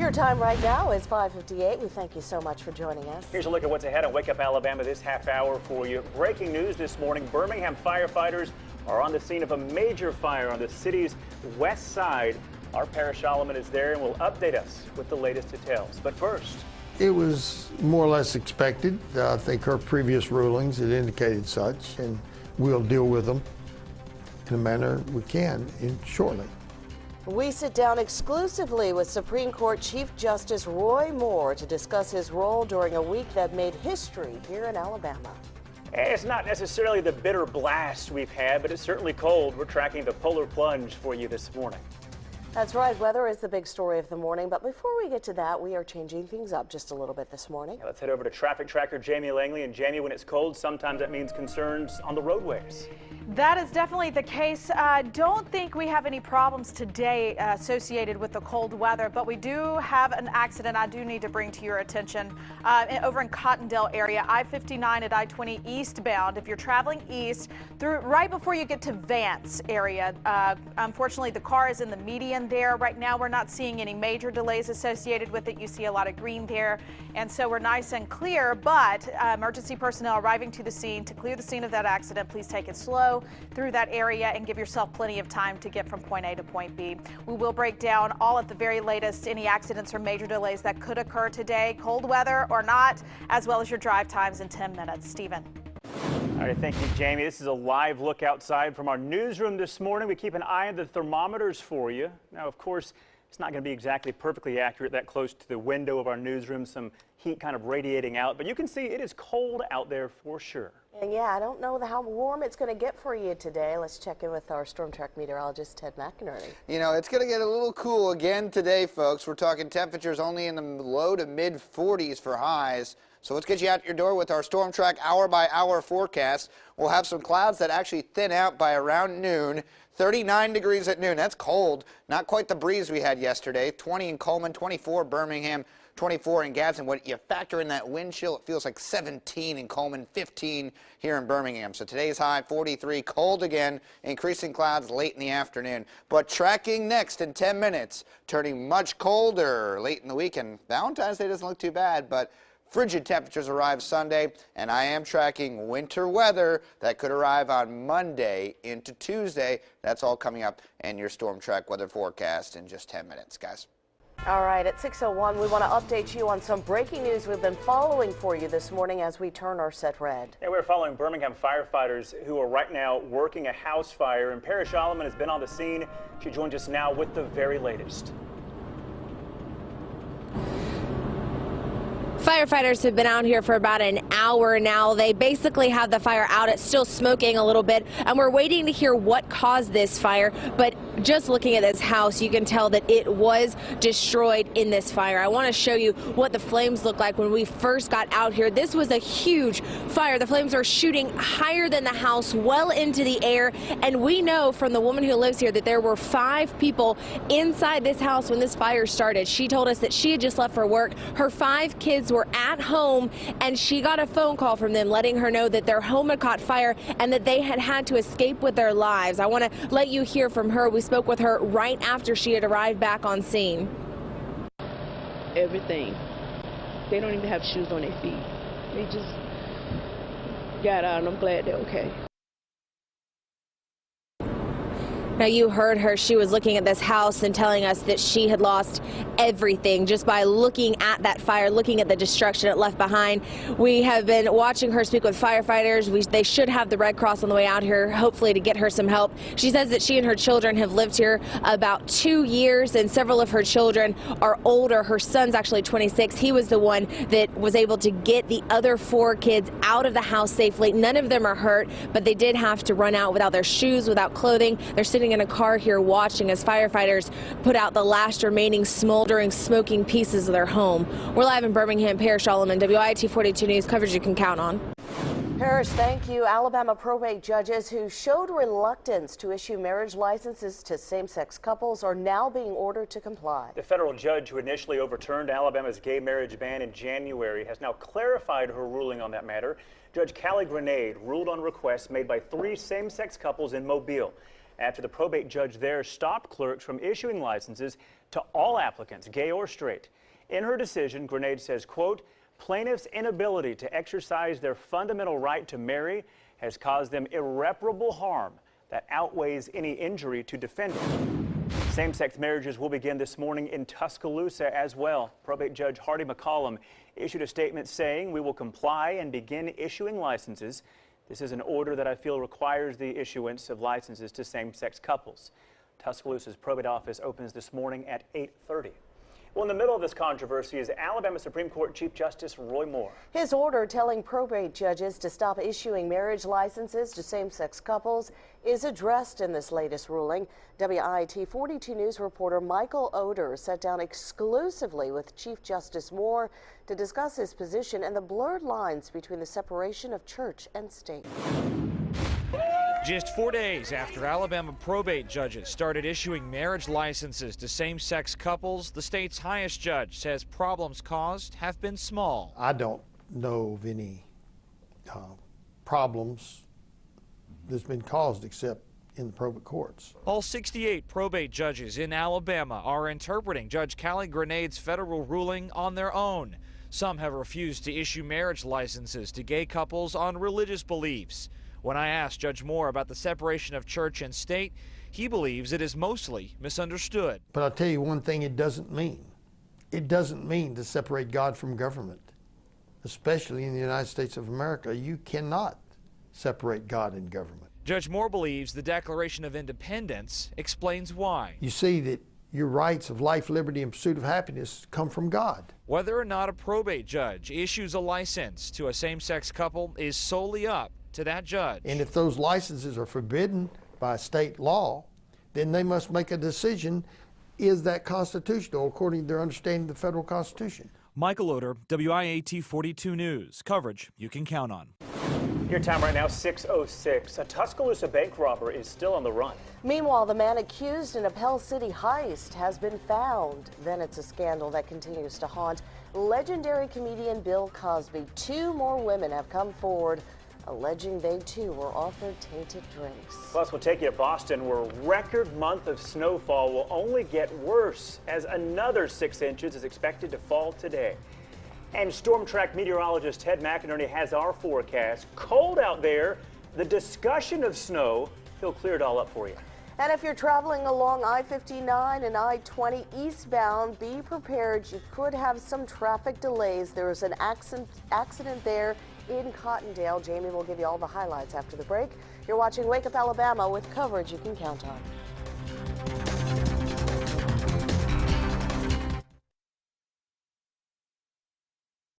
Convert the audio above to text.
Your time right now is 5:58. We thank you so much for joining us. Here's a look at what's ahead on Wake Up Alabama this half hour for you. Breaking news this morning, Birmingham firefighters are on the scene of a major fire on the city's west side. Our Paris Solomon is there and will update us with the latest details. But first, it was more or less expected. I think her previous rulings had indicated such, and we'll deal with them in a manner we can shortly. We sit down exclusively with Supreme Court Chief Justice Roy Moore to discuss his role during a week that made history here in Alabama. it's not necessarily the bitter blast we've had, but it's certainly cold. We're tracking the polar plunge for you this morning. That's right. Weather is the big story of the morning. But before we get to that, we are changing things up just a little bit this morning. Let's head over to traffic tracker Jamie Langley. And Jamie, when it's cold, sometimes that means concerns on the roadways. That is definitely the case. Don't think we have any problems today associated with the cold weather, but we do have an accident I do need to bring to your attention over in Cottondale area, I-59 at I-20 eastbound. If you're traveling east, through right before you get to Vance area, unfortunately the car is in the median there. Right now we're not seeing any major delays associated with it. You see a lot of green there, and so we're nice and clear, but emergency personnel arriving to the scene to clear the scene of that accident. Please take it slow through that area and give yourself plenty of time to get from point A to point B. We will break down all at the very latest any accidents or major delays that could occur today, cold weather or not, as well as your drive times in 10 minutes. Stephen. All right, thank you, Jamie. This is a live look outside from our newsroom this morning. We keep an eye on the thermometers for you. Now, of course, it's not going to be exactly perfectly accurate that close to the window of our newsroom, some heat kind of radiating out, but you can see it is cold out there for sure. And yeah, I don't know how warm it's going to get for you today. Let's check in with our Storm Track meteorologist, Ted McInerney. You know, it's going to get a little cool again today, folks. We're talking temperatures only in the low to mid 40s for highs. So let's get you out your door with our Storm Track hour-by-hour forecast. We'll have some clouds that actually thin out by around noon. 39 degrees at noon. That's cold. Not quite the breeze we had yesterday. 20 in Coleman, 24 Birmingham, 24 in Gadsden. When you factor in that wind chill, it feels like 17 in Coleman, 15 here in Birmingham. So today's high, 43. Cold again, increasing clouds late in the afternoon. But tracking next in 10 minutes, turning much colder late in the weekend. Valentine's Day doesn't look too bad, but frigid temperatures arrive Sunday, and I am tracking winter weather that could arrive on Monday into Tuesday. That's all coming up in your Storm Track weather forecast in just 10 minutes, guys. All right, at 6:01, we want to update you on some breaking news we've been following for you this morning as we turn our set red. Yeah, we're following Birmingham firefighters who are right now working a house fire, and Paris Solomon has been on the scene. She joins us now with the very latest. Firefighters have been out here for about an hour now. They basically have the fire out. It's still smoking a little bit, and we're waiting to hear what caused this fire. But just looking at this house, you can tell that it was destroyed in this fire. I want to show you what the flames looked like when we first got out here. This was a huge fire. The flames were shooting higher than the house, well into the air. And we know from the woman who lives here that there were 5 people inside this house when this fire started. She told us that she had just left for work. Her 5 kids were at home, and she got a phone call from them letting her know that their home had caught fire and that they had had to escape with their lives. I want to let you hear from her. We spoke with her right after she had arrived back on scene. Everything. They don't even have shoes on their feet. They just got out, and I'm glad they're okay. Now, you heard her. She was looking at this house and telling us that she had lost everything just by looking at that fire, looking at the destruction it left behind. We have been watching her speak with firefighters. They should have the Red Cross on the way out here, hopefully, to get her some help. She says that she and her children have lived here about 2 years, and several of her children are older. Her son's actually 26. He was the one that was able to get the other 4 kids out of the house safely. None of them are hurt, but they did have to run out without their shoes, without clothing. They're sitting in a car here watching as firefighters put out the last remaining smoldering, smoking pieces of their home. We're live in Birmingham. Paris Solomon, WIT 42 News, coverage you can count on. Paris, thank you. Alabama probate judges who showed reluctance to issue marriage licenses to same-sex couples are now being ordered to comply. The federal judge who initially overturned Alabama's gay marriage ban in January has now clarified her ruling on that matter. Judge Callie Grenade ruled on requests made by 3 same-sex couples in Mobile. After the probate judge there stopped clerks from issuing licenses, to all applicants, gay or straight. In her decision, Grenade says, quote, plaintiffs' inability to exercise their fundamental right to marry has caused them irreparable harm that outweighs any injury to defendant. Same-sex marriages will begin this morning in Tuscaloosa as well. Probate Judge Hardy McCollum issued a statement saying, we will comply and begin issuing licenses. This is an order that I feel requires the issuance of licenses to same-sex couples. Tuscaloosa's probate office opens this morning at 8:30. Well, in the middle of this controversy is Alabama Supreme Court Chief Justice Roy Moore. His order telling probate judges to stop issuing marriage licenses to same-sex couples is addressed in this latest ruling. WIAT 42 News reporter Michael Oder sat down exclusively with Chief Justice Moore to discuss his position and the blurred lines between the separation of church and state. Just 4 days after Alabama probate judges started issuing marriage licenses to same-sex couples, the state's highest judge says problems caused have been small. I don't know of any problems that's been caused except in the probate courts. All 68 probate judges in Alabama are interpreting Judge Callie Grenade's federal ruling on their own. Some have refused to issue marriage licenses to gay couples on religious beliefs. When I asked Judge Moore about the separation of church and state, he believes it is mostly misunderstood. But I'll tell you one thing it doesn't mean. It doesn't mean to separate God from government, especially in the United States of America. You cannot separate God and government. Judge Moore believes the Declaration of Independence explains why. You see that your rights of life, liberty, and pursuit of happiness come from God. Whether or not a probate judge issues a license to a same-sex couple is solely up to that judge. And if those licenses are forbidden by state law, then they must make a decision, is that constitutional according to their understanding of the federal Constitution? Michael Oder, WIAT 42 News. Coverage you can count on. Your time right now, 6:06. A Tuscaloosa bank robber is still on the run. Meanwhile, the man accused in a Pell City heist has been found. Then it's a scandal that continues to haunt legendary comedian Bill Cosby. 2 more women have come forward alleging they too were offered tainted drinks. Plus, we'll take you to Boston, where a record month of snowfall will only get worse as another 6 inches is expected to fall today. And Storm Track meteorologist Ted McInerney has our forecast. Cold out there, the discussion of snow, he'll clear it all up for you. And if you're traveling along I-59 and I-20 eastbound, be prepared. You could have some traffic delays. There was an accident there in Cottondale. Jamie will give you all the highlights after the break. You're watching Wake Up Alabama with coverage you can count on.